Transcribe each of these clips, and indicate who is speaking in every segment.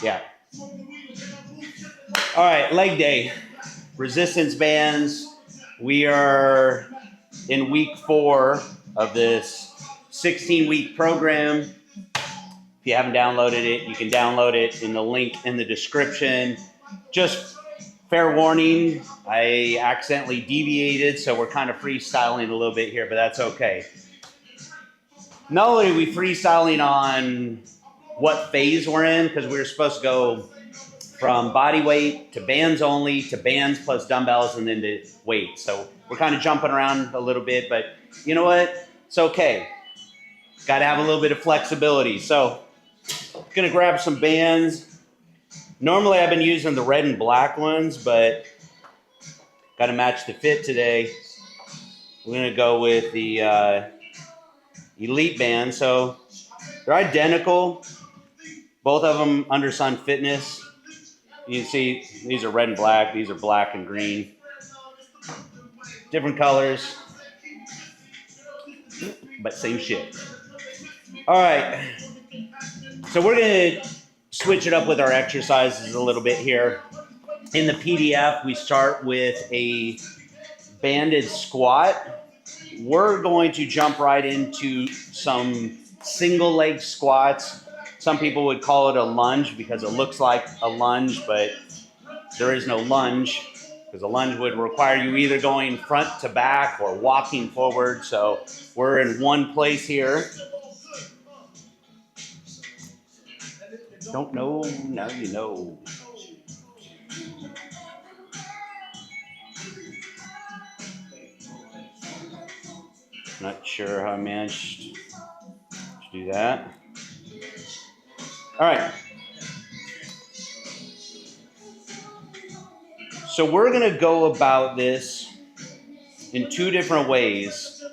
Speaker 1: Yeah. All right, leg day. Resistance bands. We are in week 4 of this 16-week program. If you haven't downloaded it, you can download it in the link in the description. Just fair warning, I accidentally deviated, so we're kind of freestyling a little bit here, but that's okay. Not only are we freestyling on what phase we're in, because we were supposed to go from body weight to bands only to bands plus dumbbells and then to weight. So we're kind of jumping around a little bit, but you know what? It's okay. Got to have a little bit of flexibility. So I'm going to grab some bands. Normally I've been using the red and black ones, but got to match the fit today. We're going to go with the Elite band. So they're identical. Both of them under Sun Fitness. You can see these are red and black. These are black and green. Different colors, but same shit. All right. So we're going to switch it up with our exercises a little bit here. In the PDF, we start with a banded squat. We're going to jump right into some single leg squats. Some people would call it a lunge because it looks like a lunge, but there is no lunge because a lunge would require you either going front to back or walking forward. So we're in one place here. Don't know, now you know. Not sure how I managed to do that. All right. So we're going to go about this in 2 different ways.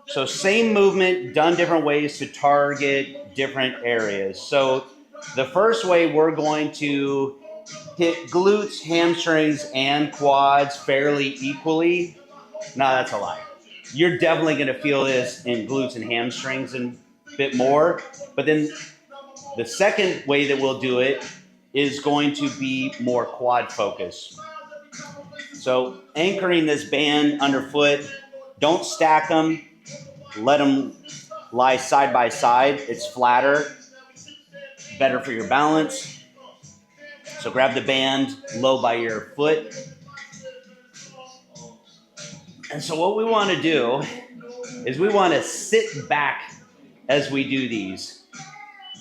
Speaker 1: So same movement, done different ways to target different areas. So the first way, we're going to hit glutes, hamstrings, and quads fairly equally. No, that's a lie. You're definitely going to feel this in glutes and hamstrings a bit more. But then the second way that we'll do it is going to be more quad focused. So anchoring this band underfoot, don't stack them, let them lie side by side. It's flatter, better for your balance. So grab the band low by your foot. And so what we want to do is we want to sit back as we do these.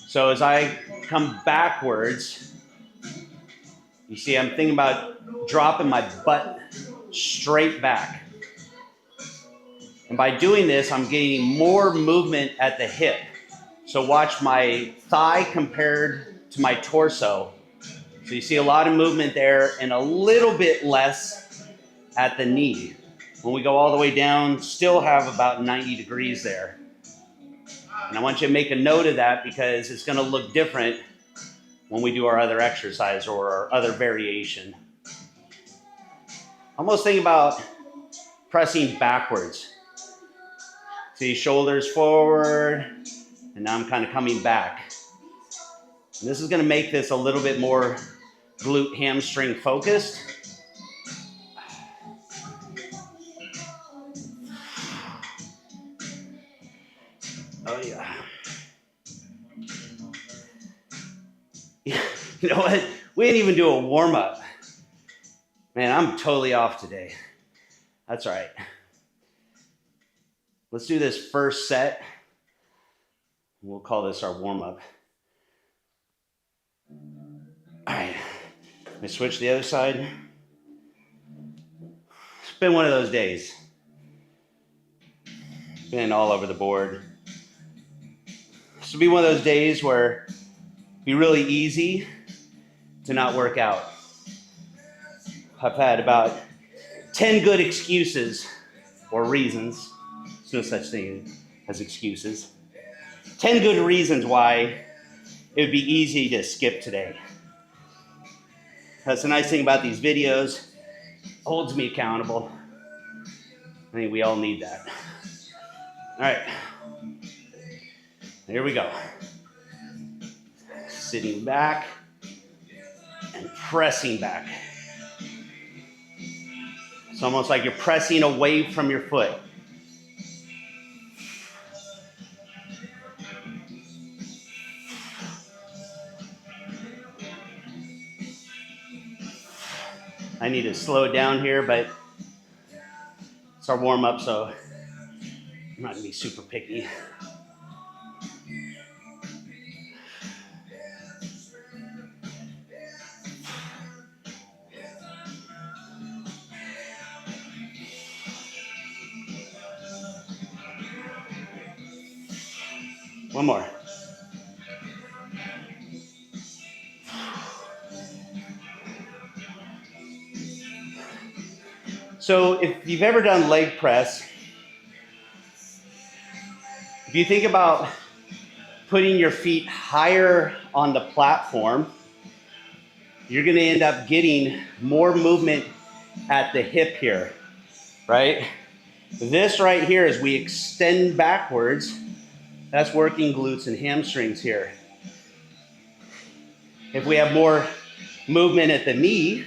Speaker 1: So as I come backwards, you see I'm thinking about dropping my butt straight back. And by doing this, I'm getting more movement at the hip. So watch my thigh compared to my torso. So you see a lot of movement there and a little bit less at the knee. When we go all the way down, still have about 90 degrees there. And I want you to make a note of that because it's going to look different when we do our other exercise or our other variation. Almost think about pressing backwards. See, shoulders forward, and now I'm kind of coming back. And this is going to make this a little bit more glute hamstring focused. Oh, yeah. You know what? We didn't even do a warm-up. Man, I'm totally off today. That's all right. Let's do this first set. We'll call this our warm-up. All right. Let me switch to the other side. It's been one of those days. Been all over the board. This will be one of those days where it'll be really easy to not work out. I've had about 10 good excuses or reasons. There's no such thing as excuses. 10 good reasons why it would be easy to skip today. That's the nice thing about these videos. It holds me accountable. I think we all need that. All right. Here we go. sitting back and pressing back. It's almost like you're pressing away from your foot. I need to slow it down here, but it's our warm-up, so I'm not gonna be super picky. One more. So if you've ever done leg press, if you think about putting your feet higher on the platform, you're going to end up getting more movement at the hip here, right? This right here, as we extend backwards, that's working glutes and hamstrings here. If we have more movement at the knee,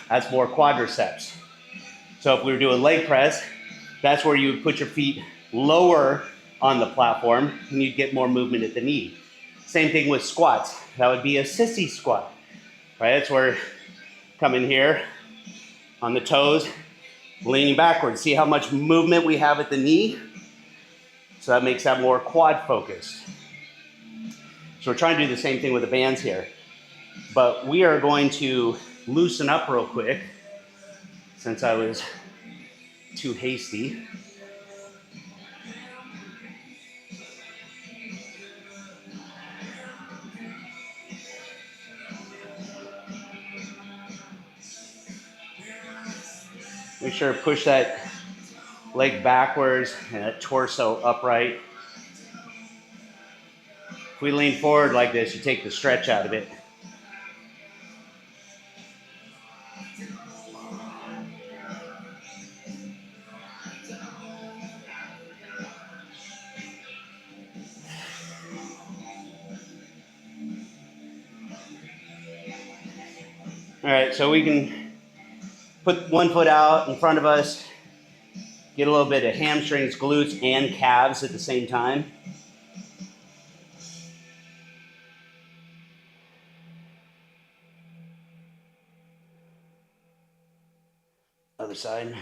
Speaker 1: that's more quadriceps. So if we were doing leg press, that's where you would put your feet lower on the platform and you'd get more movement at the knee. Same thing with squats. That would be a sissy squat, right? That's where coming here on the toes, leaning backwards. See how much movement we have at the knee? So that makes that more quad focused. So we're trying to do the same thing with the bands here. But we are going to loosen up real quick since I was too hasty. Make sure to push that leg backwards and that torso upright. If we lean forward like this, you take the stretch out of it. All right, so we can put one foot out in front of us, get a little bit of hamstrings, glutes, and calves at the same time. Other side.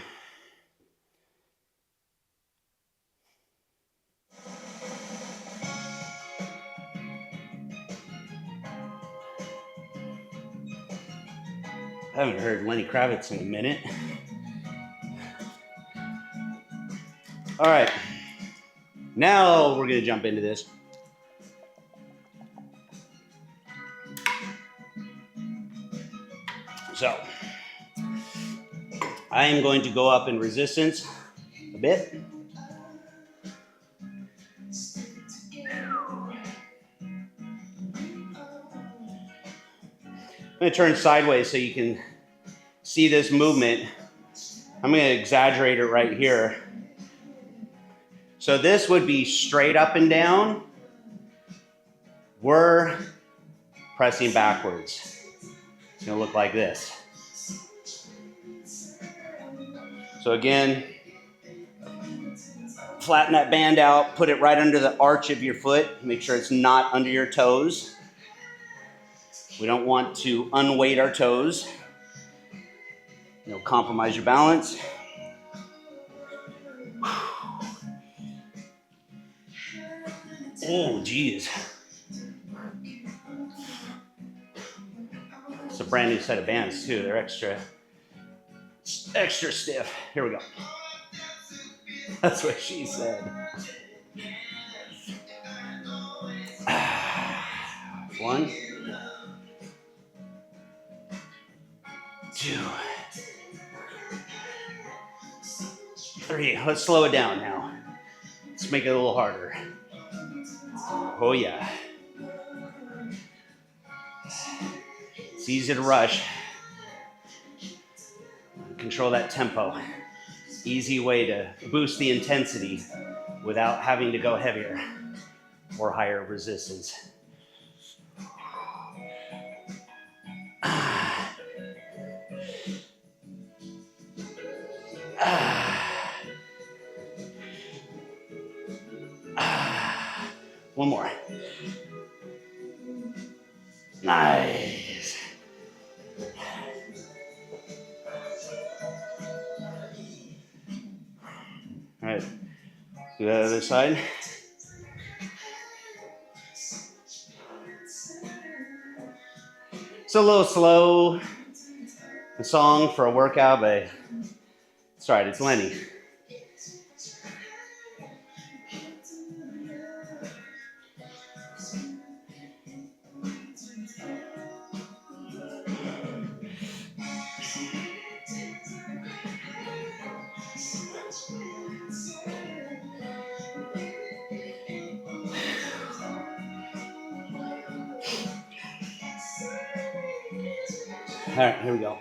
Speaker 1: I haven't heard Lenny Kravitz in a minute. All right, now we're gonna jump into this. So, I am going to go up in resistance a bit. I'm going to turn sideways so you can see this movement. I'm going to exaggerate it right here. So this would be straight up and down. We're pressing backwards. It's going to look like this. So again, flatten that band out, put it right under the arch of your foot. Make sure it's not under your toes. We don't want to unweight our toes. You'll compromise your balance. Oh, geez. It's a brand new set of bands too. They're extra stiff. Here we go. That's what she said. One. 2, 3. Let's slow it down now. Let's make it a little harder. Oh yeah. It's easy to rush. Control that tempo. Easy way to boost the intensity without having to go heavier or higher resistance. One more. Nice. All right, do that other side. It's a little slow, a song for a workout, but it's all right, it's Lenny. All right, here we go.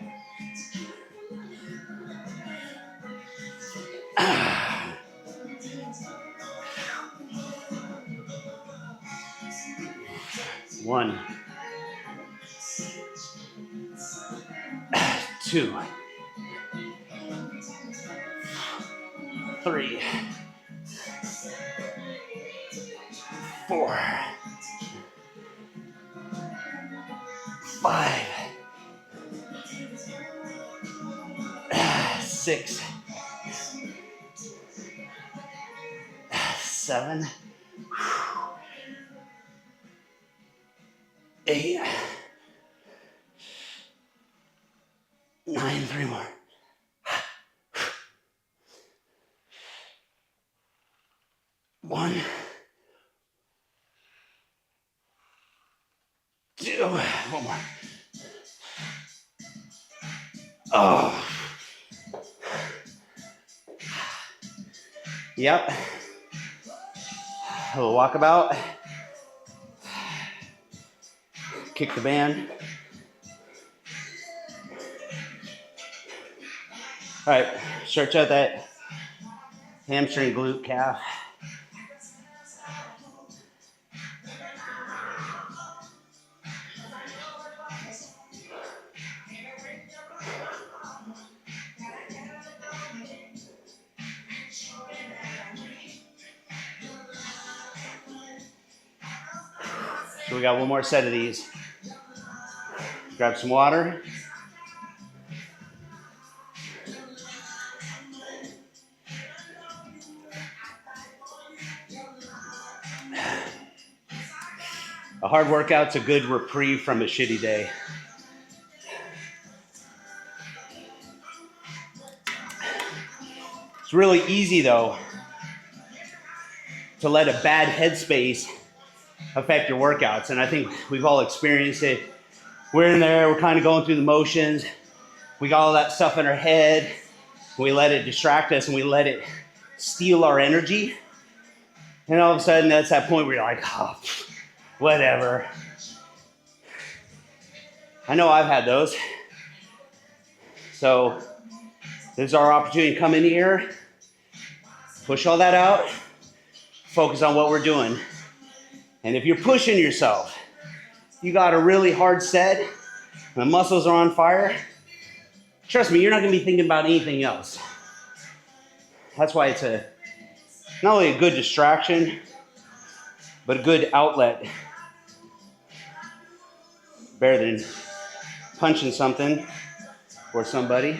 Speaker 1: One, 2, 3, 4, 5, 6, 7, 8, 9, 3 more. 1, 2, one more. Oh. Yep. A little walkabout. Kick the band. All right, stretch out that hamstring, glute, calf. So we got one more set of these. Grab some water. A hard workout's a good reprieve from a shitty day. It's really easy though to let a bad headspace affect your workouts, and I think we've all experienced it. We're in there, we're kind of going through the motions. We got all that stuff in our head. We let it distract us and we let it steal our energy. And all of a sudden, that's that point where you're like, oh, whatever. I know I've had those. So this is our opportunity to come in here, push all that out, focus on what we're doing. And if you're pushing yourself, you got a really hard set, and the muscles are on fire, trust me, you're not gonna be thinking about anything else. That's why it's not only a good distraction, but a good outlet. Better than punching something or somebody.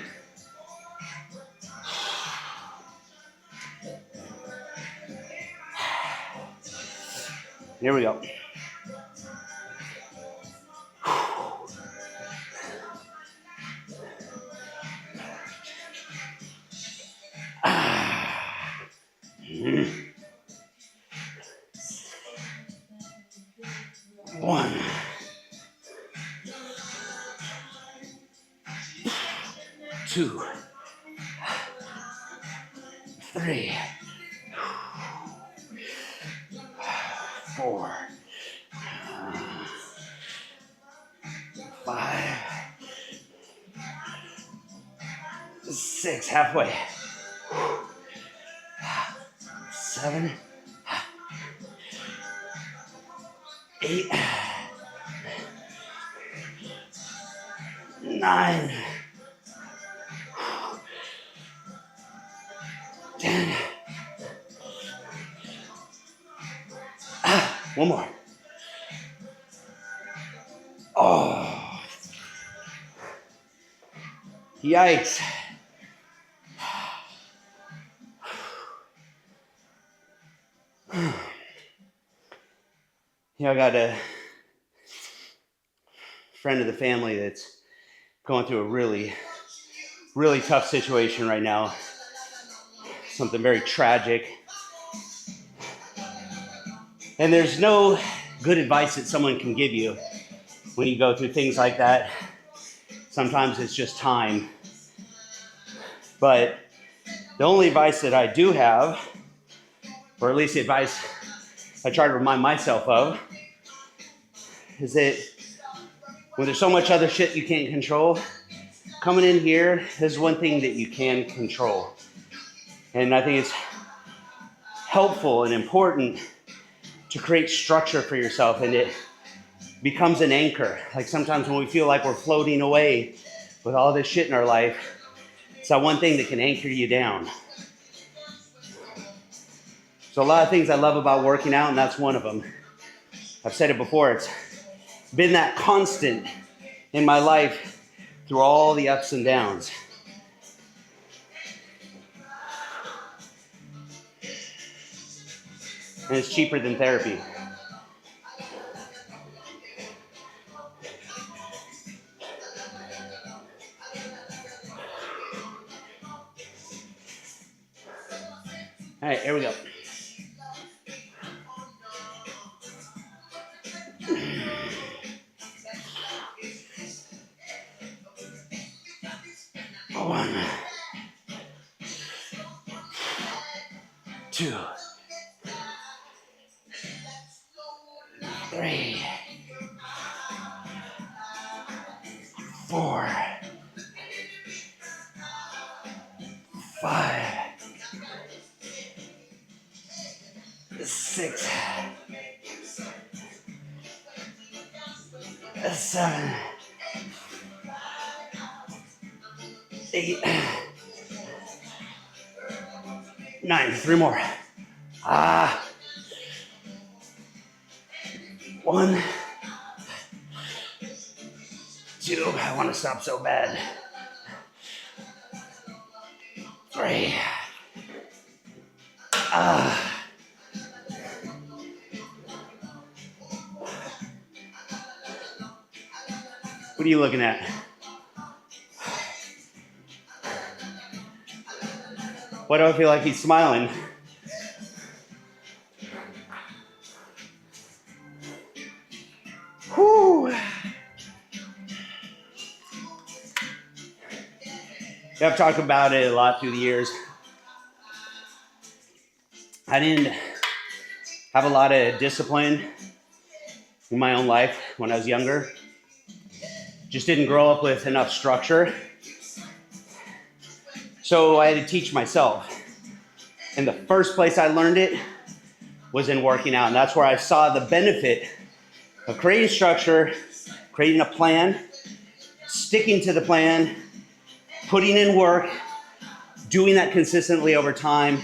Speaker 1: Here we go. One, 2, 3, 4, 5, 6, halfway. 7, 8, 9, 10, One more. Oh. Yikes. Yeah, I got a friend of the family that's going through a really tough situation right now. Something very tragic. And there's no good advice that someone can give you when you go through things like that. Sometimes it's just time. But the only advice that I do have, or at least the advice I try to remind myself of, is that when there's so much other shit you can't control, coming in here is one thing that you can control. And I think it's helpful and important to create structure for yourself, and it becomes an anchor. Like sometimes when we feel like we're floating away with all this shit in our life, it's that one thing that can anchor you down. So a lot of things I love about working out, and that's one of them. I've said it before, it's been that constant in my life through all the ups and downs. And it's cheaper than therapy. All right, here we go. One, 2, 3, 4, 5, 6, 7, 8, 9. 3 more. 1, 2. I want to stop so bad. 3. What are you looking at? Why do I feel like he's smiling? Whew. Yeah, I've talked about it a lot through the years. I didn't have a lot of discipline in my own life when I was younger. Just didn't grow up with enough structure. So I had to teach myself. And the first place I learned it was in working out. And that's where I saw the benefit of creating structure, creating a plan, sticking to the plan, putting in work, doing that consistently over time,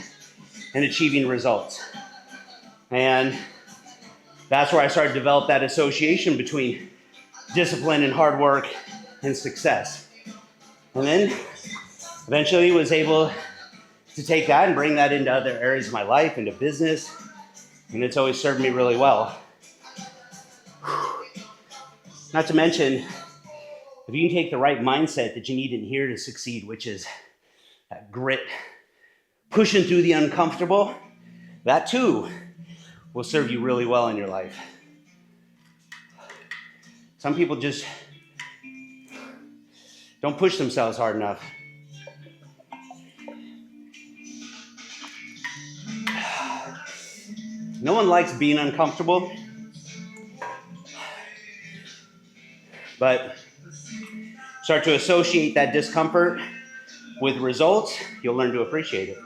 Speaker 1: and achieving results. And that's where I started to develop that association between discipline and hard work and success. And then eventually was able to take that and bring that into other areas of my life, into business, and it's always served me really well. Not to mention, if you can take the right mindset that you need in here to succeed, which is that grit, pushing through the uncomfortable, that too will serve you really well in your life. Some people just don't push themselves hard enough. No one likes being uncomfortable, but start to associate that discomfort with results, you'll learn to appreciate it.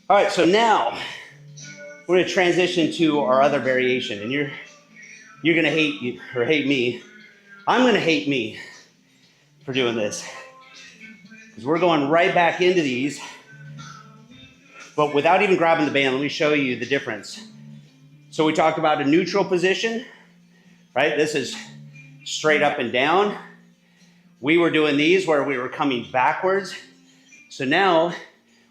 Speaker 1: All right, so now we're going to transition to our other variation, and you're going to hate me. I'm going to hate me for doing this, because we're going right back into these, but without even grabbing the band. Let me show you the difference. So we talked about a neutral position, right? This is straight up and down. We were doing these where we were coming backwards. So now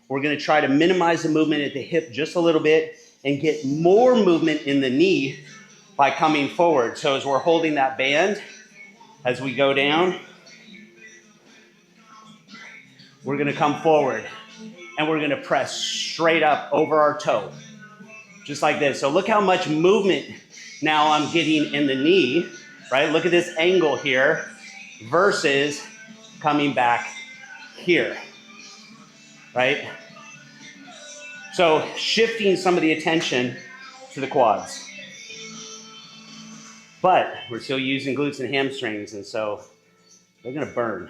Speaker 1: we're going to try to minimize the movement at the hip just a little bit and get more movement in the knee by coming forward. So as we're holding that band, as we go down, we're going to come forward and we're going to press straight up over our toe, just like this. So look how much movement now I'm getting in the knee, right? Look at this angle here versus coming back here, right? So shifting some of the attention to the quads. But we're still using glutes and hamstrings, and so they're gonna burn.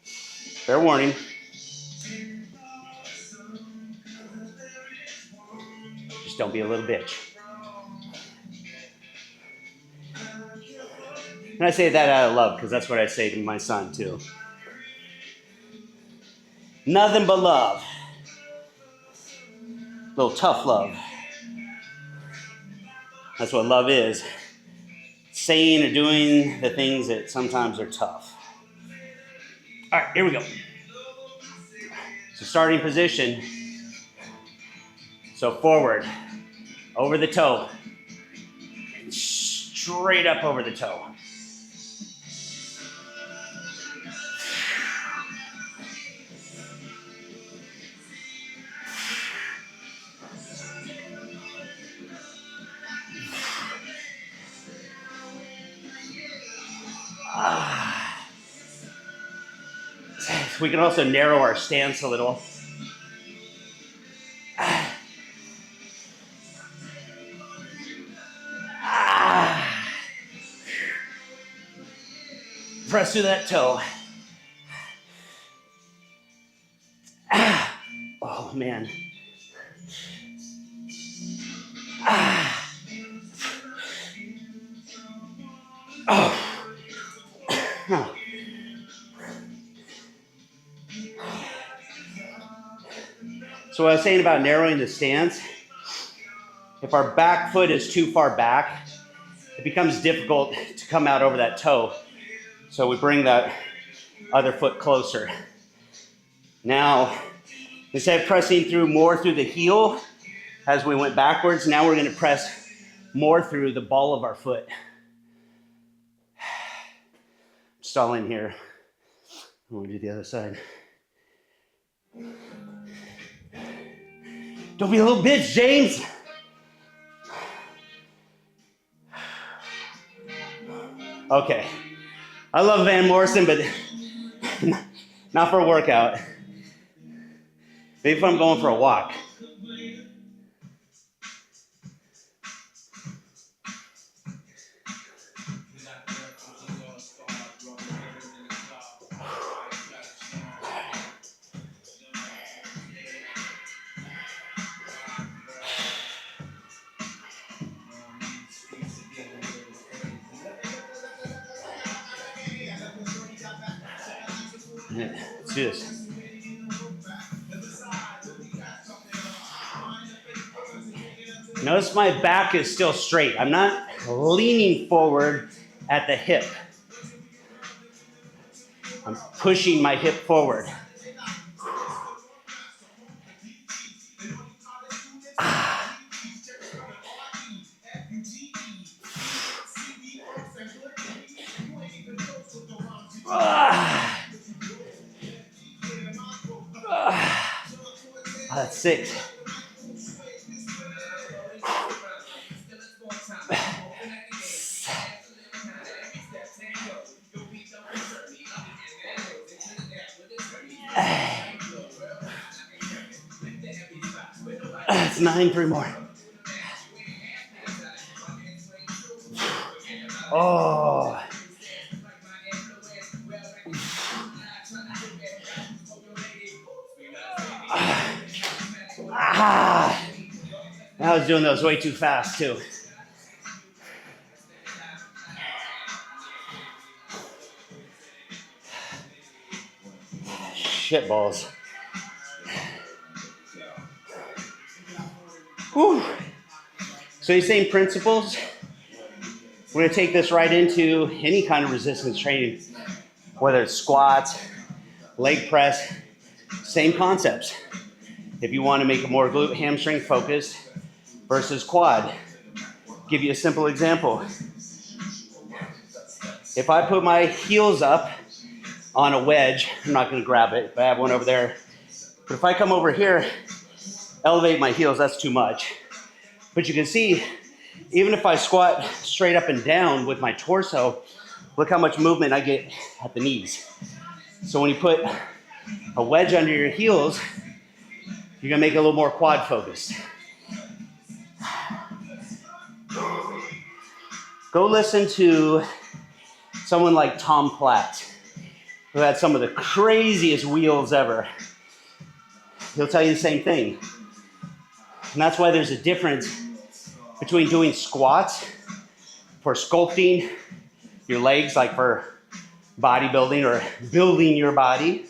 Speaker 1: Fair warning. Just don't be a little bitch. And I say that out of love, because that's what I say to my son too. Nothing but love. Little tough love. That's what love is. Saying or doing the things that sometimes are tough. All right, here we go. So starting position. So forward, over the toe. Straight up over the toe. We can also narrow our stance a little. Press through that toe. Oh, man. Oh. So what I was saying about narrowing the stance, if our back foot is too far back, it becomes difficult to come out over that toe. So we bring that other foot closer. Now, instead of pressing through more through the heel as we went backwards, now we're going to press more through the ball of our foot. Stalling here. I want to do the other side. Don't be a little bitch, James. Okay. I love Van Morrison, but not for a workout. Maybe if I'm going for a walk. Let's do this. Notice my back is still straight. I'm not leaning forward at the hip. I'm pushing my hip forward. That's 6. That's 9, 3 more. Oh. I was doing those way too fast too. Shit balls. Whew. So these same principles, we're gonna take this right into any kind of resistance training, whether it's squats, leg press, same concepts. If you want to make it more glute hamstring focused versus quad, give you a simple example. If I put my heels up on a wedge, I'm not going to grab it, but I have one over there. But if I come over here, elevate my heels, that's too much. But you can see, even if I squat straight up and down with my torso, look how much movement I get at the knees. So when you put a wedge under your heels, you're gonna make it a little more quad focused. Go listen to someone like Tom Platt, who had some of the craziest wheels ever. He'll tell you the same thing. And that's why there's a difference between doing squats for sculpting your legs, like for bodybuilding or building your body,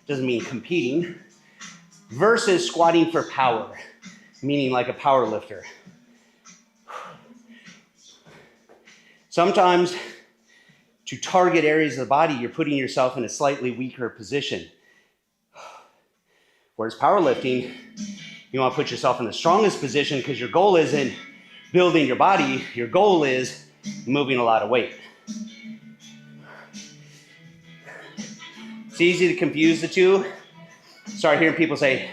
Speaker 1: doesn't mean competing, versus squatting for power, meaning like a power lifter. Sometimes to target areas of the body, you're putting yourself in a slightly weaker position. Whereas powerlifting, you want to put yourself in the strongest position because your goal isn't building your body, your goal is moving a lot of weight. It's easy to confuse the two. Start hearing people say,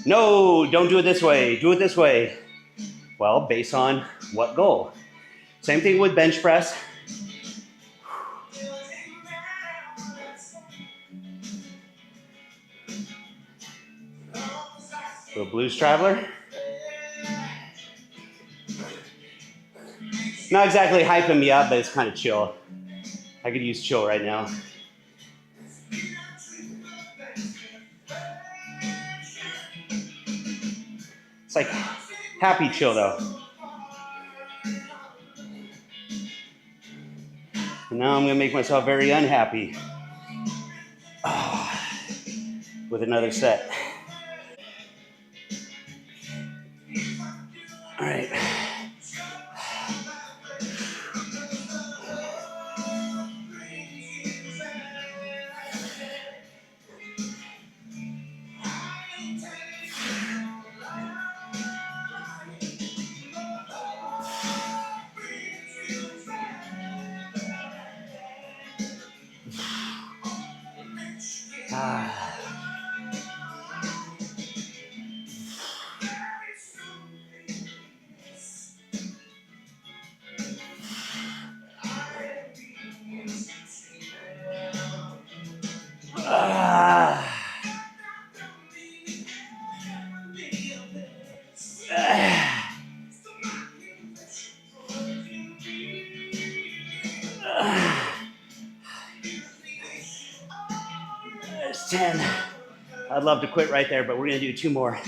Speaker 1: no, don't do it this way, do it this way. Well, based on what goal? Same thing with bench press. Little blues traveler. Not exactly hyping me up, but it's kind of chill. I could use chill right now. It's like happy chill though. And now I'm gonna make myself very unhappy with another set. All right. There's 10. I'd love to quit right there, but we're gonna do 2 more.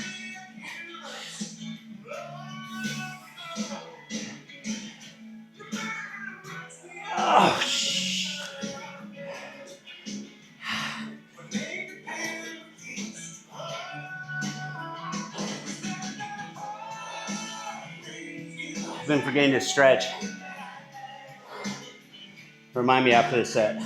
Speaker 1: Oh, I've been forgetting to stretch. Remind me after the set.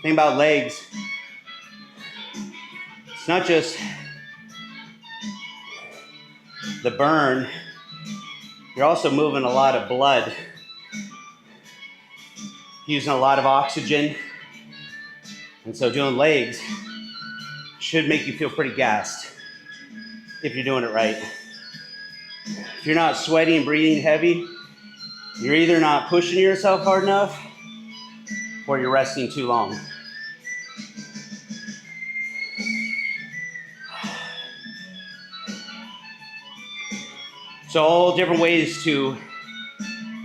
Speaker 1: Thing about legs, it's not just the burn, you're also moving a lot of blood, using a lot of oxygen, and so doing legs should make you feel pretty gassed if you're doing it right. If you're not sweating and breathing heavy, you're either not pushing yourself hard enough or you're resting too long. So all different ways to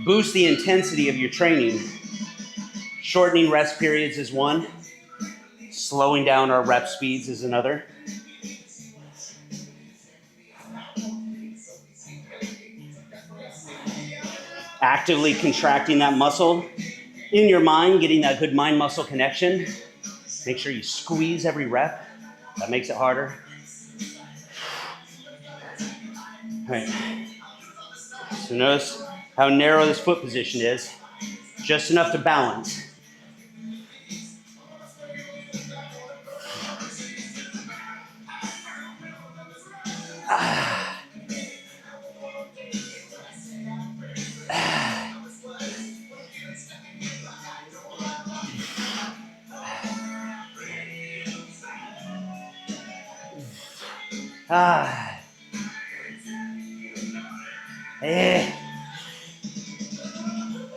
Speaker 1: boost the intensity of your training. Shortening rest periods is one. Slowing down our rep speeds is another. actively contracting that muscle in your mind, getting that good mind-muscle connection. Make sure you squeeze every rep. That makes it harder. All right. So notice how narrow this foot position is. Just enough to balance.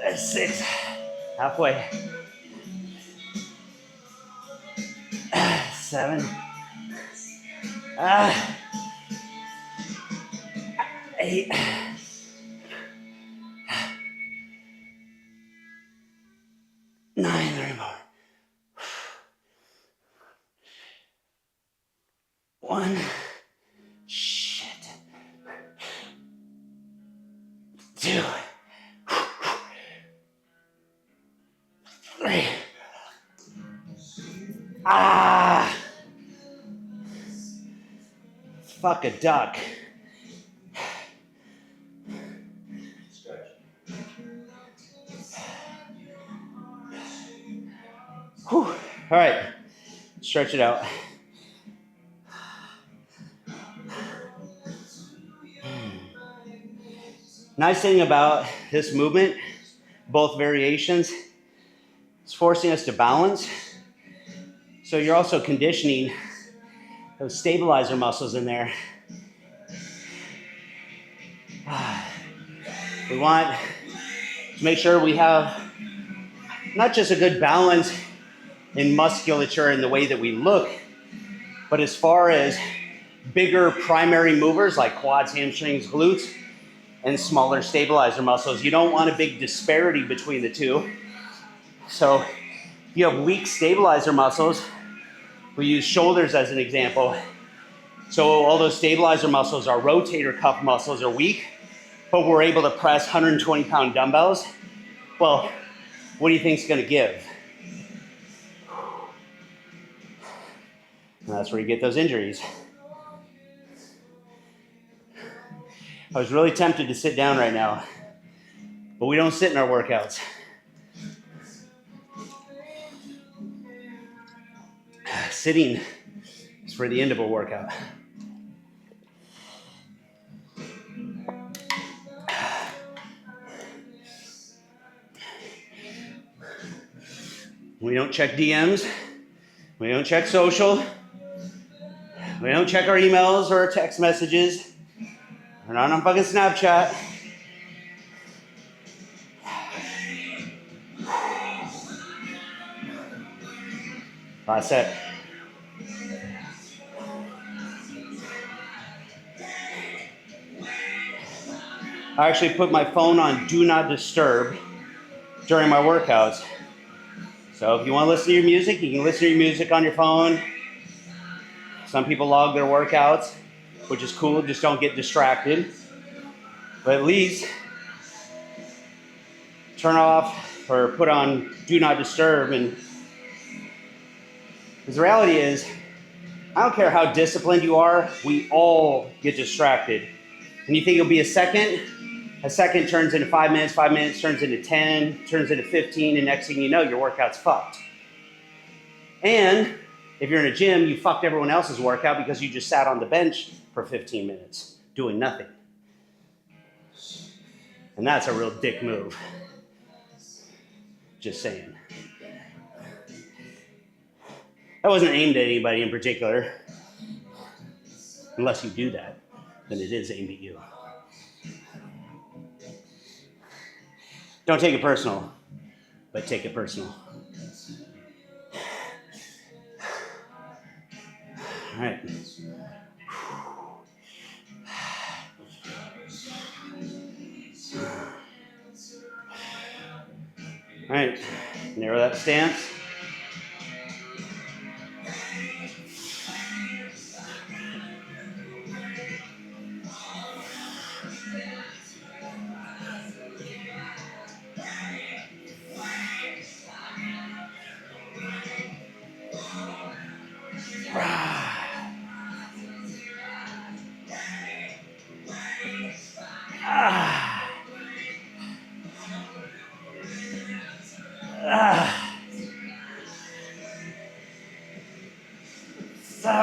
Speaker 1: That's 6. Halfway. 7. 8. 9. 3 more. 1. Shit. 2. 3. Fuck a duck. Whew. All right, stretch it out. Nice thing about this movement, both variations, it's forcing us to balance. So you're also conditioning those stabilizer muscles in there. We want to make sure we have not just a good balance in musculature in the way that we look, but as far as bigger primary movers like quads, hamstrings, glutes, and smaller stabilizer muscles. You don't want a big disparity between the two. So if you have weak stabilizer muscles, we use shoulders as an example. So all those stabilizer muscles, our rotator cuff muscles are weak, but we're able to press 120-pound dumbbells. Well, what do you think is going to give? And that's where you get those injuries. I was really tempted to sit down right now, but we don't sit in our workouts. Sitting is for the end of a workout. We don't check DMs. We don't check social. We don't check our emails or our text messages. We're not on fucking Snapchat. Last set. I actually put my phone on Do Not Disturb during my workouts. So if you want to listen to your music, you can listen to your music on your phone. Some people log their workouts, which is cool, just don't get distracted. But at least turn off or put on Do Not Disturb. And because the reality is, I don't care how disciplined you are, we all get distracted. And you think it'll be a second turns into 5 minutes, 5 minutes turns into 10, turns into 15, and next thing you know, your workout's fucked. And if you're in a gym, you fucked everyone else's workout because you just sat on the bench for 15 minutes doing nothing. And that's a real dick move. Just saying. That wasn't aimed at anybody in particular. Unless you do that, then it is aimed at you. Don't take it personal, but take it personal. All right. All right, narrow that stance.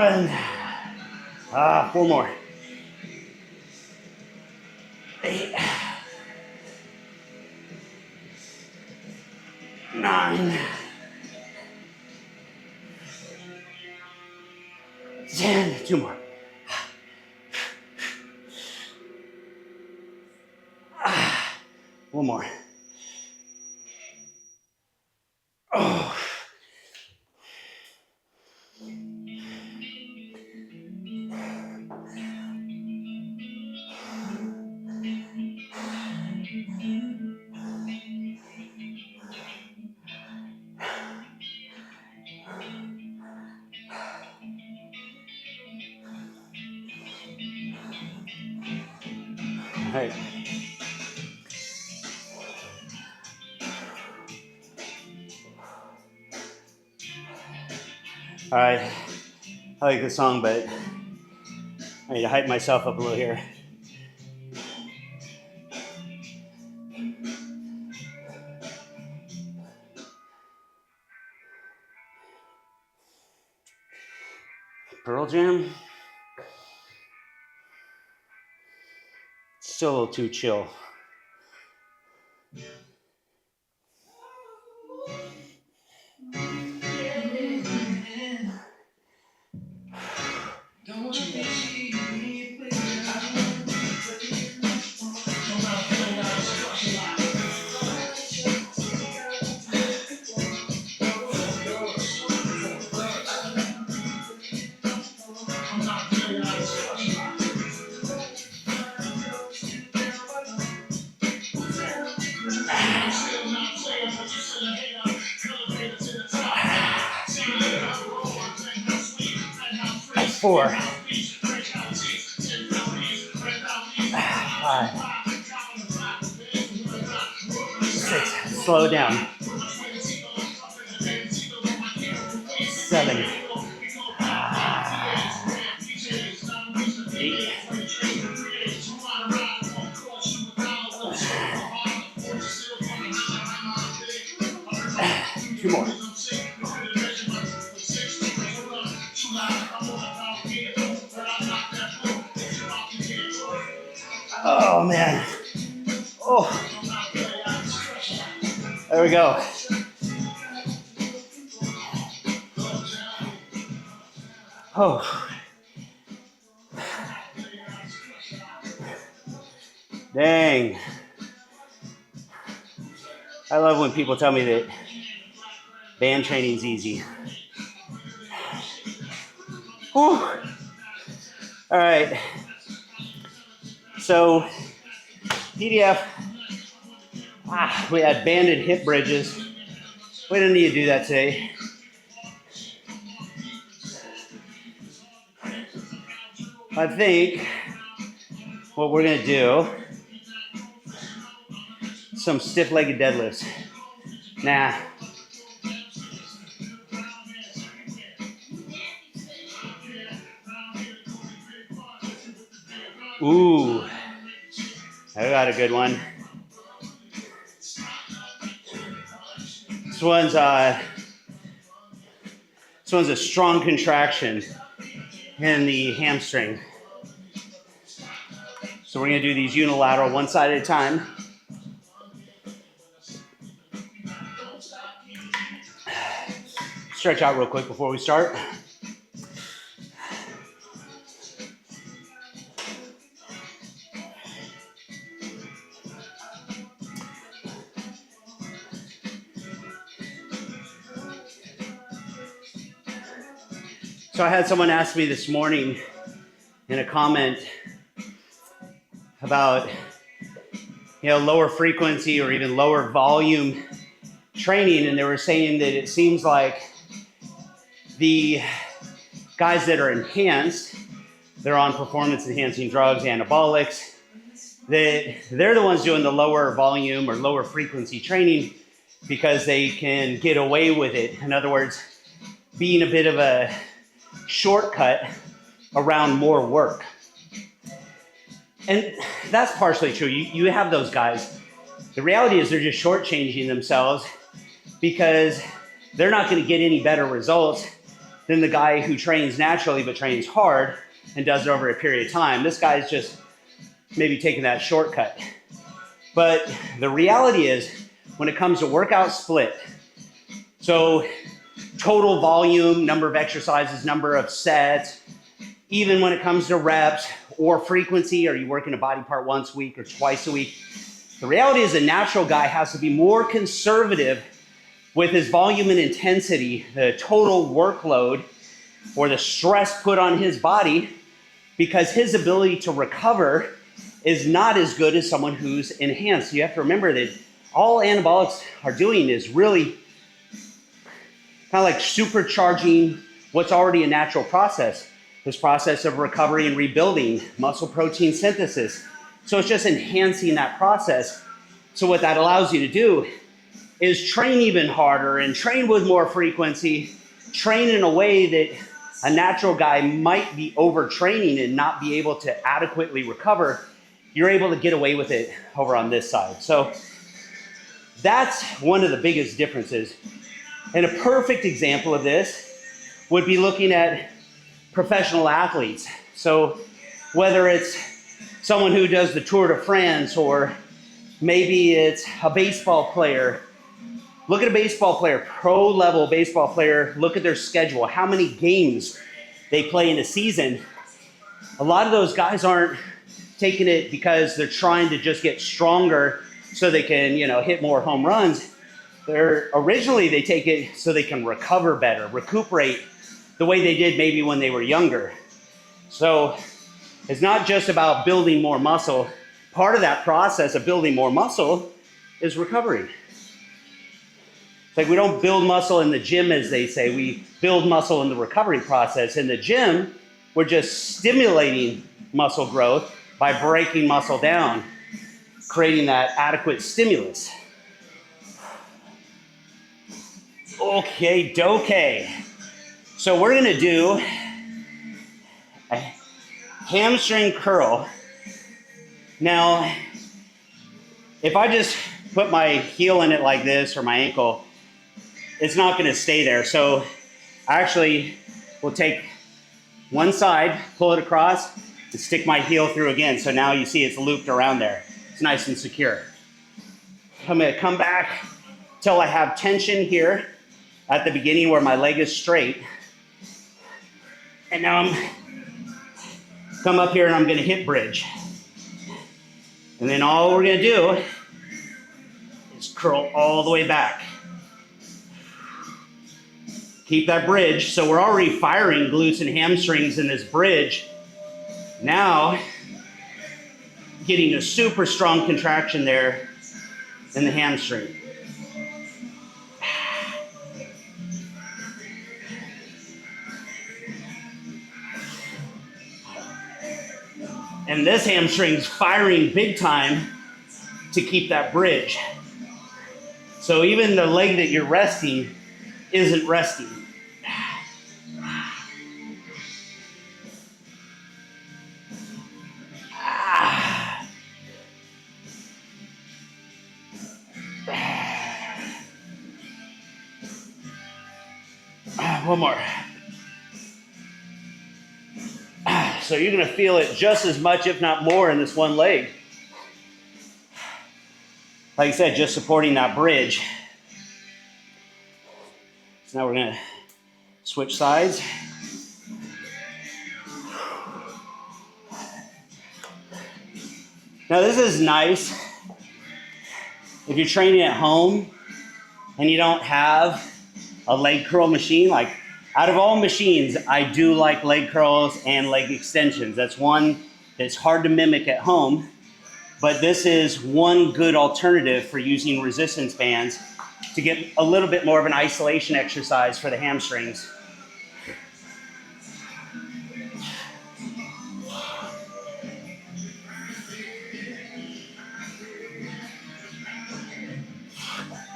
Speaker 1: 7. 4 more. 8. 9. 10. 2 more. 1 more. Oh. All right. All right. I like this song, but I need to hype myself up a little here. Pearl Jam. Still a little too chill. Four. 5. 6. Slow down. 7. 8. 2 more. Oh man. Oh. There we go. Oh. Dang. I love when people tell me that band training is easy. Whew. All right. So, PDF, we had banded hip bridges. We don't need to do that today. I think what we're gonna do, some stiff-legged deadlifts. Nah. Ooh, I got a good one. This one's a strong contraction in the hamstring. So we're gonna do these unilateral, one side at a time. Stretch out real quick before we start. So I had someone ask me this morning in a comment about, lower frequency or even lower volume training, and they were saying that it seems like the guys that are enhanced, they're on performance enhancing drugs, anabolics, that they're the ones doing the lower volume or lower frequency training because they can get away with it. In other words, being a bit of a shortcut around more work. And that's partially true. You have those guys. The reality is they're just shortchanging themselves because they're not going to get any better results than the guy who trains naturally but trains hard and does it over a period of time. This guy's just maybe taking that shortcut. But the reality is, when it comes to workout split, so total volume, number of exercises, number of sets, even when it comes to reps or frequency, are you working a body part once a week or twice a week? The reality is a natural guy has to be more conservative with his volume and intensity, the total workload or the stress put on his body, because his ability to recover is not as good as someone who's enhanced. You have to remember that all anabolics are doing is really kind of like supercharging what's already a natural process. This process of recovery and rebuilding, muscle protein synthesis. So it's just enhancing that process. So what that allows you to do is train even harder and train with more frequency, train in a way that a natural guy might be overtraining and not be able to adequately recover. You're able to get away with it over on this side. So that's one of the biggest differences. And a perfect example of this would be looking at professional athletes. So whether it's someone who does the Tour de France, or maybe it's a baseball player. Look at a baseball player, pro level baseball player, look at their schedule, how many games they play in a season. A lot of those guys aren't taking it because they're trying to just get stronger so they can, hit more home runs. Originally they take it so they can recover better, recuperate the way they did maybe when they were younger. So it's not just about building more muscle. Part of that process of building more muscle is recovery. It's like we don't build muscle in the gym, as they say. We build muscle in the recovery process. In the gym, we're just stimulating muscle growth by breaking muscle down, creating that adequate stimulus. Okay, doke. So we're gonna do a hamstring curl. Now, if I just put my heel in it like this, or my ankle, it's not gonna stay there. So actually, we'll take one side, pull it across, and stick my heel through again. So now you see it's looped around there. It's nice and secure. I'm gonna come back till I have tension here at the beginning where my leg is straight. And now I'm come up here and I'm gonna hip bridge. And then all we're gonna do is curl all the way back. Keep that bridge. So we're already firing glutes and hamstrings in this bridge. Now, getting a super strong contraction there in the hamstring. And this hamstring's firing big time to keep that bridge. So even the leg that you're resting isn't resting. One more. So you're going to feel it just as much, if not more, in this one leg. Like I said, just supporting that bridge. So now we're going to switch sides. Now this is nice if you're training at home and you don't have a leg curl machine. Like, out of all machines, I do like leg curls and leg extensions. That's one that's hard to mimic at home, but this is one good alternative for using resistance bands to get a little bit more of an isolation exercise for the hamstrings.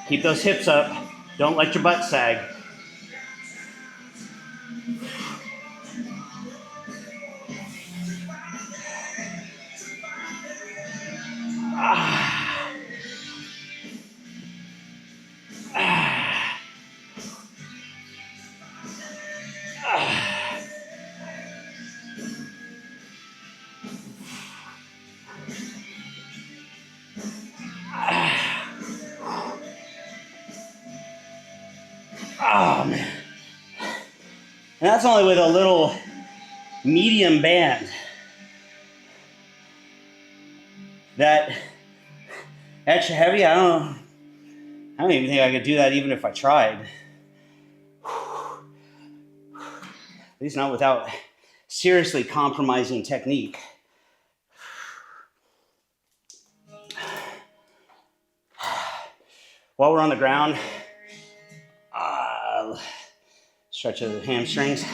Speaker 1: Keep those hips up. Don't let your butt sag. And that's only with a little medium band. That extra heavy, I don't even think I could do that even if I tried. At least not without seriously compromising technique. While we're on the ground, stretch of the hamstrings.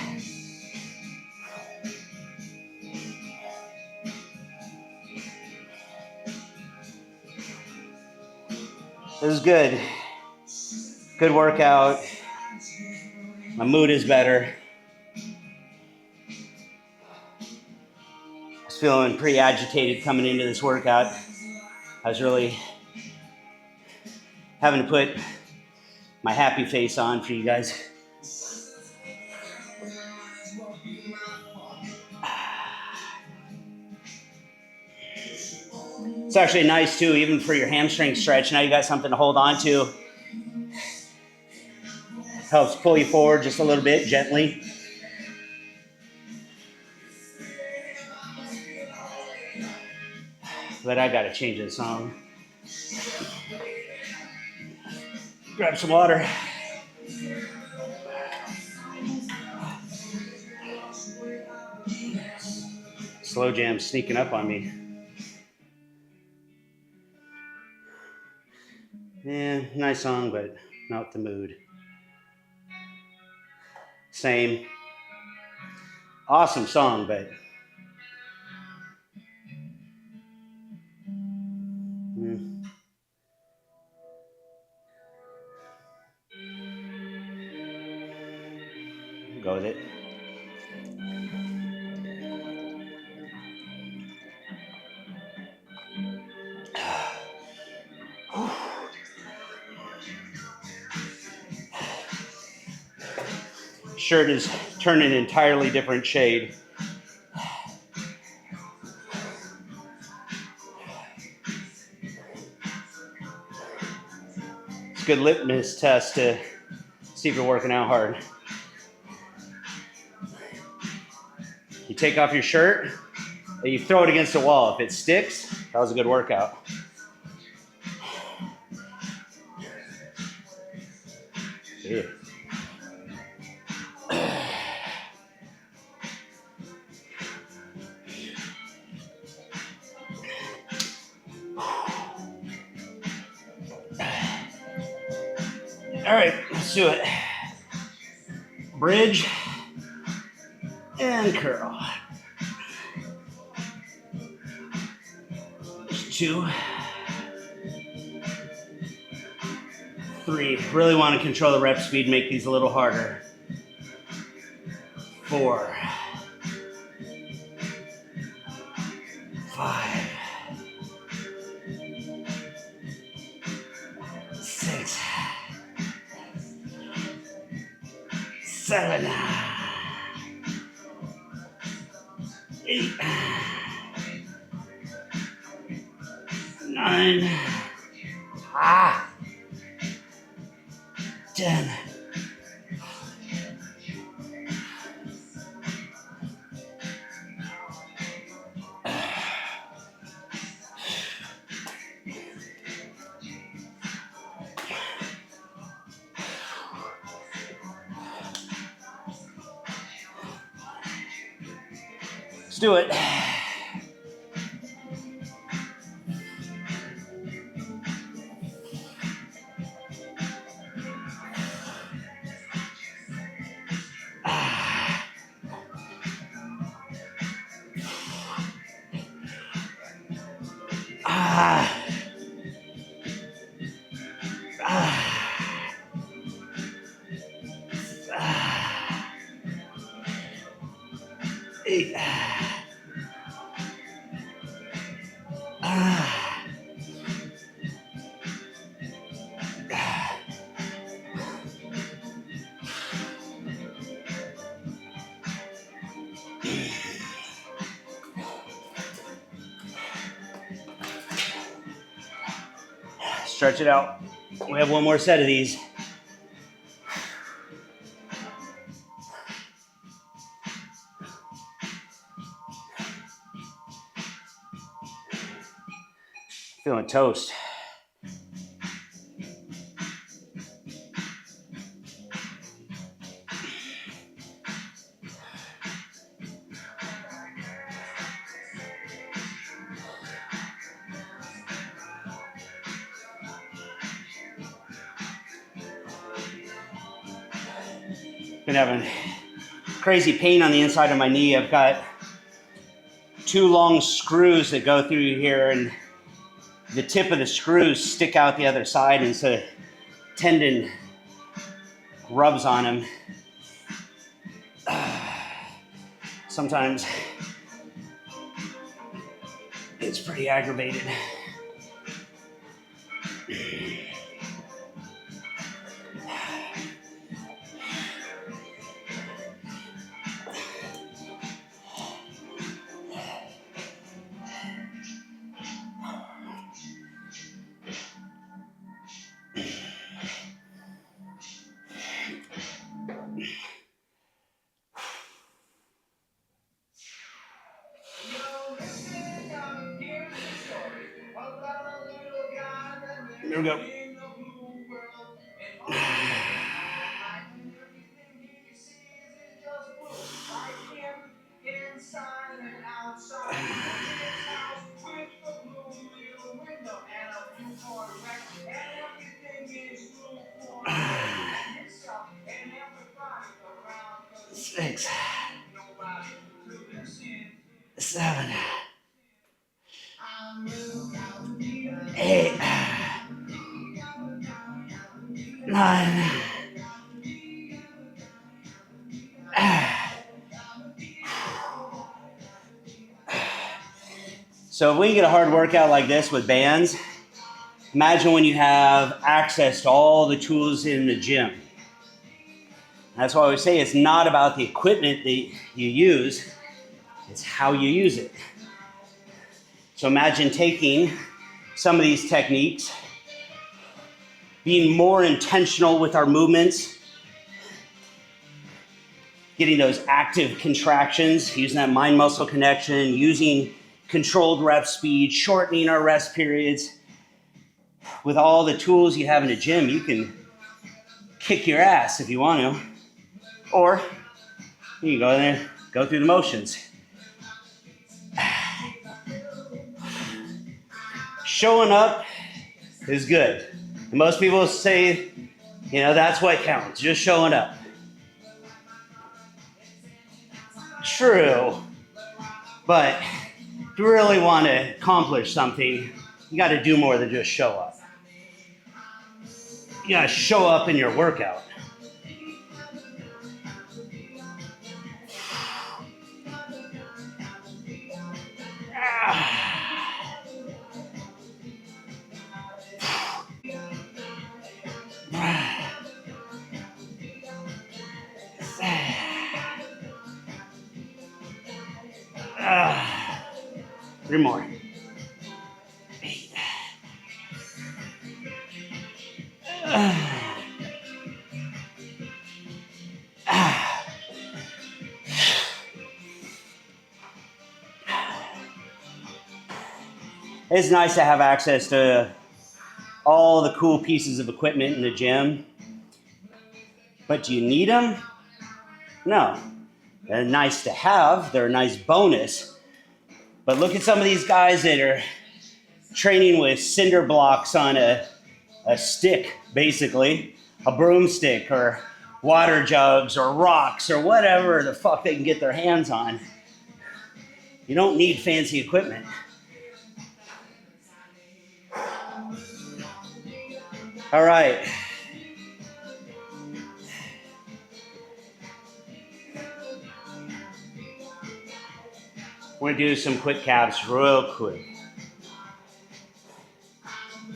Speaker 1: This is good. Good workout. My mood is better. I was feeling pretty agitated coming into this workout. I was really having to put my happy face on for you guys. It's actually nice too, even for your hamstring stretch. Now you got something to hold on to. Helps pull you forward just a little bit, gently. But I gotta change the song. Grab some water. Slow jam sneaking up on me. Yeah, nice song, but not the mood. Same. Awesome song, but go with it. Shirt is turning an entirely different shade. It's a good litmus test to see if you're working out hard. You take off your shirt and you throw it against the wall. If it sticks, that was a good workout. Yeah. All right, let's do it. Bridge and curl. There's 2, 3. Really want to control the rep speed, make these a little harder. 4, 5, 6, 7, 8, 9, 10. Let's do it. Stretch it out. We have one more set of these. toast. Been having crazy pain on the inside of my knee. I've got 2 long screws that go through here, and the tip of the screws stick out the other side, and so tendon rubs on them. Sometimes it's pretty aggravated. There we go. Six, 7, 8, 9. So if we can get a hard workout like this with bands, imagine when you have access to all the tools in the gym. That's why I always say it's not about the equipment that you use, it's how you use it. So imagine taking some of these techniques, being more intentional with our movements, getting those active contractions, using that mind-muscle connection, using controlled rep speed, shortening our rest periods. With all the tools you have in a gym, you can kick your ass if you want to. Or you can go there, go through the motions. Showing up is good. And most people say, that's what counts, just showing up. True, but if you really want to accomplish something, you got to do more than just show up. You got to show up in your workout. Three more. 8. It's nice to have access to all the cool pieces of equipment in the gym, but do you need them? No. They're nice to have. They're a nice bonus. But look at some of these guys that are training with cinder blocks on a stick, basically, a broomstick or water jugs or rocks or whatever the fuck they can get their hands on. You don't need fancy equipment. All right. We're going to do some quick calves real quick.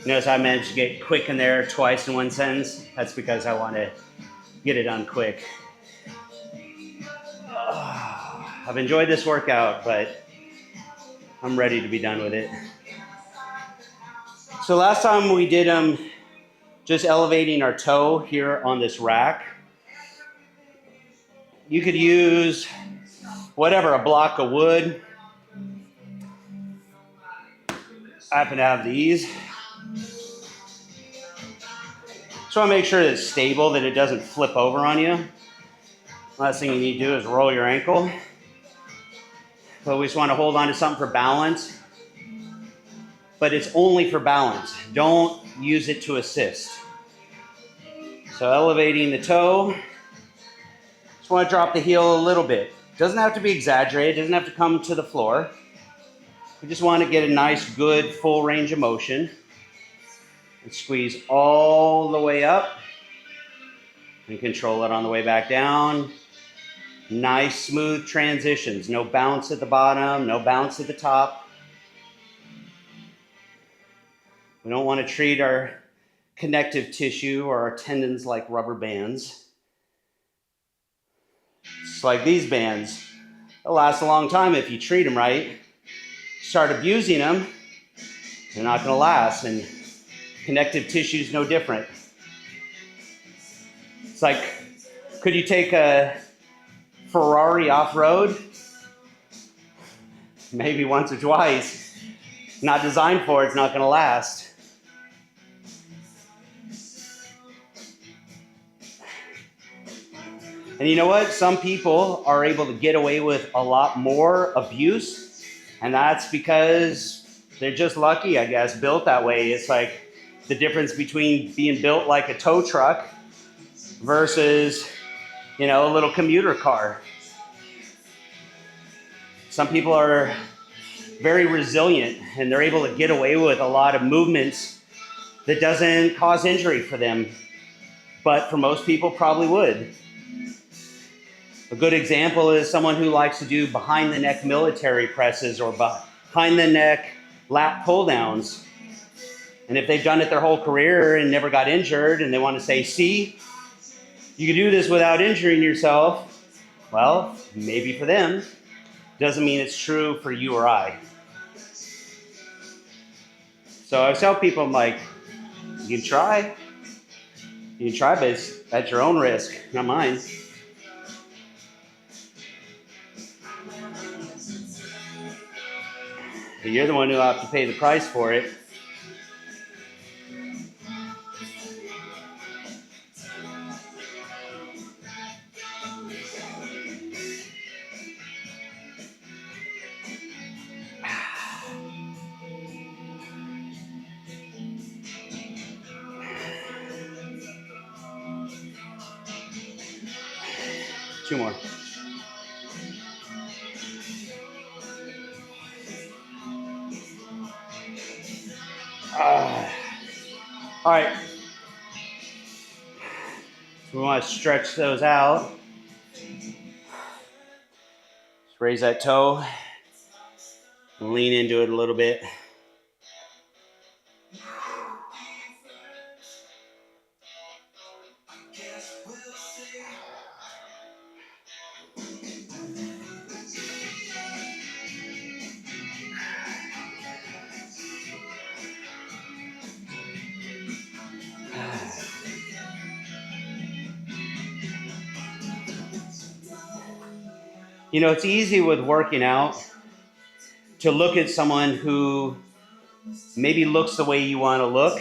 Speaker 1: Notice I managed to get quick in there twice in one sentence. That's because I want to get it done quick. I've enjoyed this workout, but I'm ready to be done with it. So last time we did just elevating our toe here on this rack. You could use whatever, a block of wood. happen to have these. Just want to make sure that it's stable, that it doesn't flip over on you. Last thing you need to do is roll your ankle. But we just want to hold on to something for balance. But it's only for balance. Don't use it to assist. So elevating the toe. Just want to drop the heel a little bit. Doesn't have to be exaggerated. Doesn't have to come to the floor. We just want to get a nice, good, full range of motion. And squeeze all the way up. And control it on the way back down. Nice, smooth transitions. No bounce at the bottom, no bounce at the top. We don't want to treat our connective tissue or our tendons like rubber bands. It's like these bands. They'll last a long time if you treat them right. Start abusing them, they're not going to last. And connective tissue is no different. It's like, could you take a Ferrari off-road? Maybe once or twice. Not designed for it, it's not going to last. And you know what? Some people are able to get away with a lot more abuse, and that's because they're just lucky, I guess, built that way. It's like the difference between being built like a tow truck versus, you know, a little commuter car. Some people are very resilient and they're able to get away with a lot of movements that doesn't cause injury for them, but for most people probably would. A good example is someone who likes to do behind the neck military presses or behind the neck lat pull downs. And if they've done it their whole career and never got injured and they want to say, see, you can do this without injuring yourself, well, maybe for them. Doesn't mean it's true for you or I. So I tell people, I'm like, you can try. You can try, but it's at your own risk, not mine. But you're the one who will have to pay the price for it. Two more. All right. So we want to stretch those out. Just raise that toe. Lean into it a little bit. You know, it's easy with working out to look at someone who maybe looks the way you want to look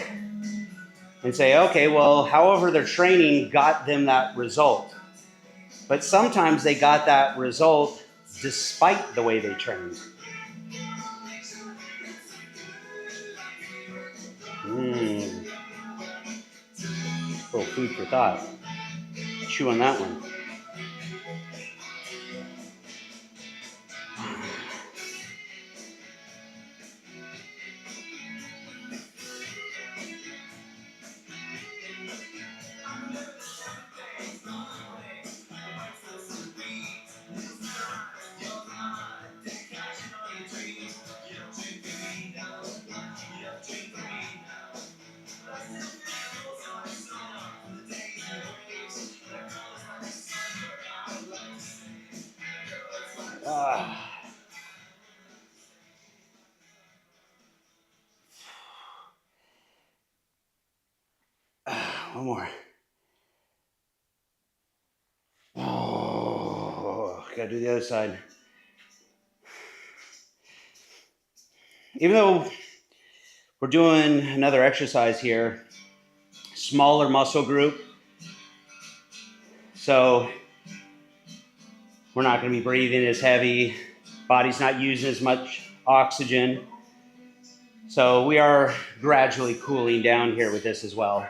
Speaker 1: and say, okay, well, however their training got them that result. But sometimes they got that result despite the way they trained. Oh, food for thought. Chew on that one. One more. Oh, gotta do the other side. Even though We're doing another exercise here, smaller muscle group. So we're not going to be breathing as heavy. Body's not using as much oxygen. So we are gradually cooling down here with this as well.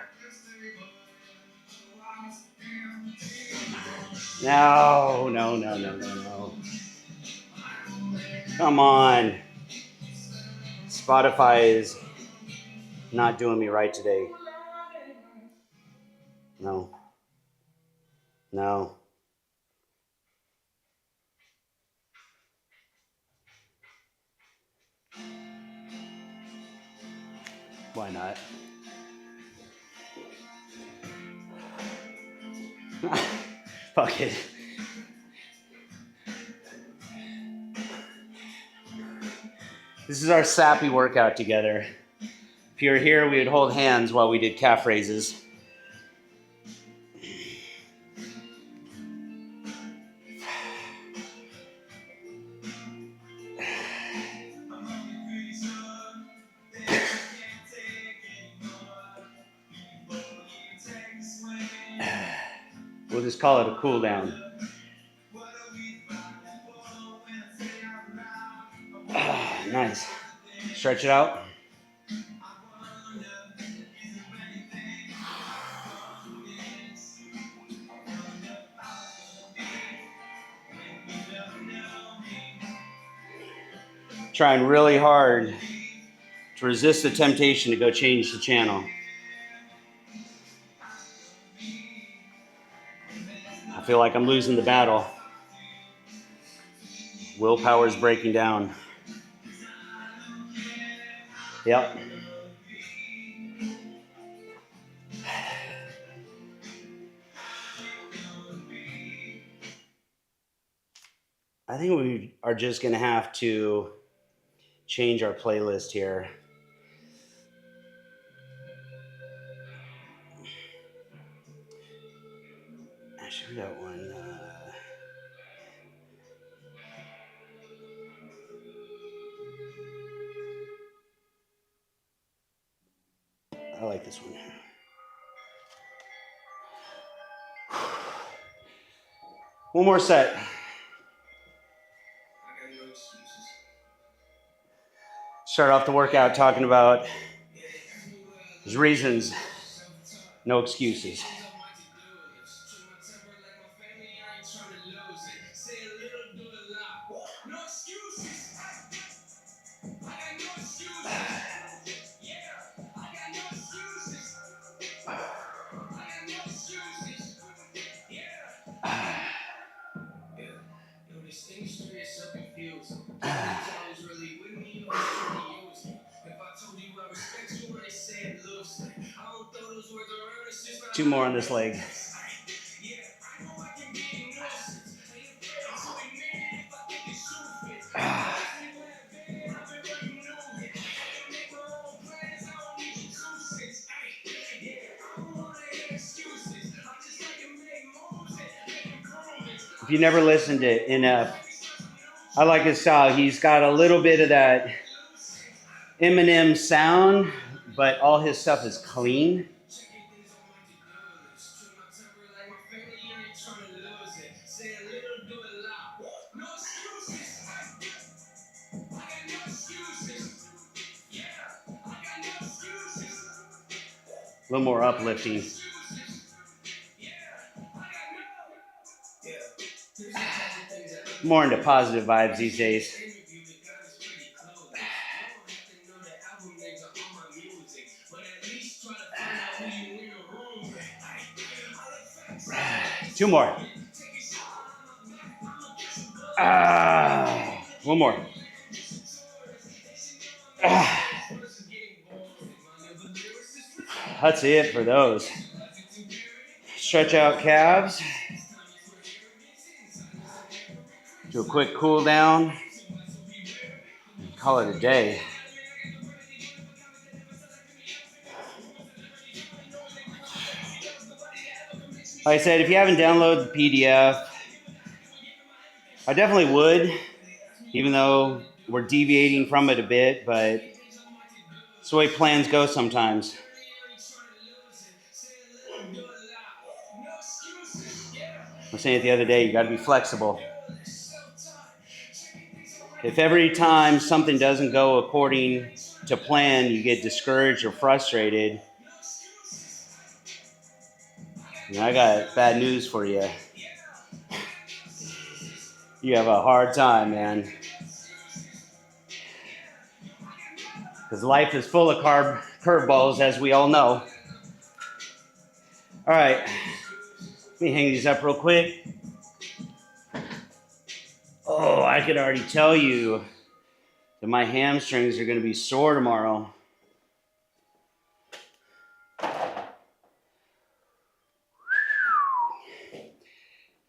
Speaker 1: No. Come on. Spotify is not doing me right today. No. Why not? Fuck it. This is our sappy workout together. If you were here, we would hold hands while we did calf raises. We'll just call it a cool down. Nice. Stretch it out. Trying really hard to resist the temptation to go change the channel. I feel like I'm losing the battle. Willpower's breaking down. Yep. I think we are just going to have to change our playlist here. Actually, we got one. I like this one. One more set. Start off the workout talking about his reasons, no excuses. Two more on this leg. If you never listened to NF, I like his style. He's got a little bit of that Eminem sound, but all his stuff is clean. A little more uplifting. More into positive vibes these days. Two more. One more. That's it for those. Stretch out calves. Do a quick cool down. Call it a day. Like I said, if you haven't downloaded the PDF, I definitely would, even though we're deviating from it a bit, but That's the way plans go sometimes. I was saying it the other day, you got to be flexible. If every time something doesn't go according to plan, you get discouraged or frustrated, I got bad news for you. You have a hard time, man. Because life is full of curveballs, as we all know. All right, let me hang these up real quick. Oh, I could already tell you that my hamstrings are going to be sore tomorrow. If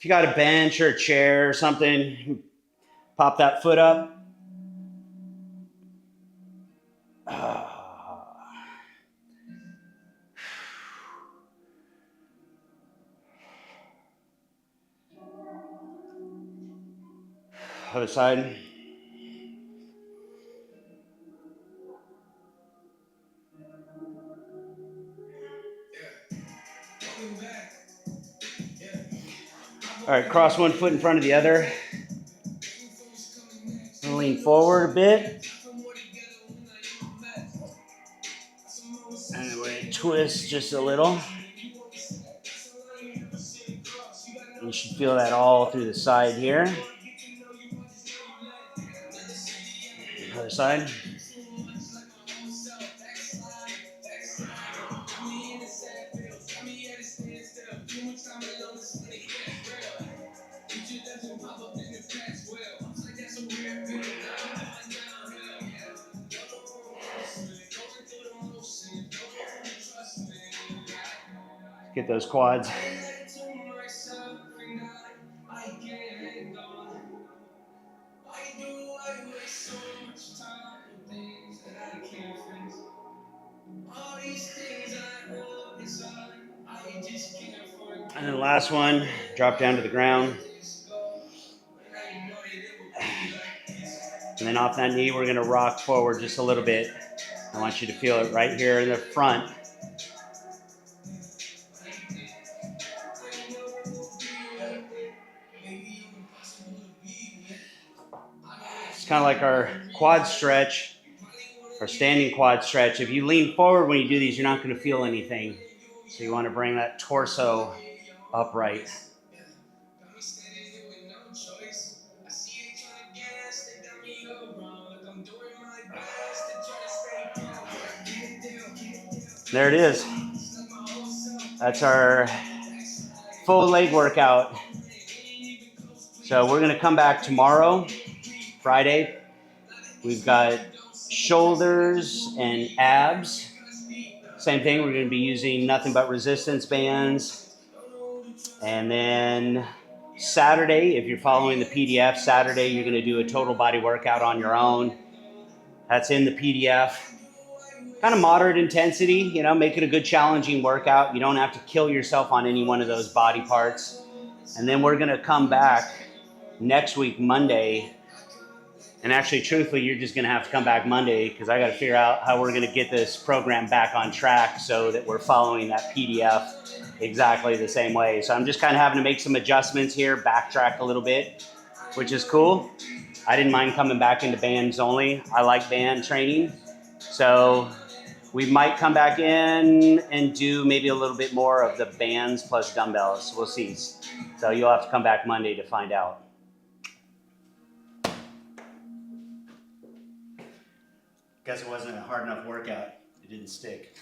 Speaker 1: you got a bench or a chair or something, pop that foot up. Other side. All right, cross one foot in front of the other. Lean forward a bit. And we're going to twist just a little. You should feel that all through the side here. Other side. Get those quads. And then the last one, drop down to the ground. And then off that knee, we're going to rock forward just a little bit. I want you to feel it right here in the front. It's kind of like our quad stretch, our standing quad stretch. If you lean forward when you do these, you're not going to feel anything. So you want to bring that torso upright. There it is. That's our full leg workout. So we're going to come back tomorrow, Friday. We've got shoulders and abs. Same thing, we're going to be using nothing but resistance bands. And then Saturday, if you're following the PDF, Saturday you're going to do a total body workout on your own. That's in the PDF. Kind of moderate intensity, make it a good challenging workout. You don't have to kill yourself on any one of those body parts. And then we're going to come back next week, Monday. And actually, truthfully, you're just going to have to come back Monday because I got to figure out how we're going to get this program back on track so that we're following that PDF exactly the same way. So I'm just kind of having to make some adjustments here, backtrack a little bit, which is cool. I didn't mind coming back into bands only. I like band training. So we might come back in and do maybe a little bit more of the bands plus dumbbells. We'll see. So you'll have to come back Monday to find out. Guess it wasn't a hard enough workout. It didn't stick.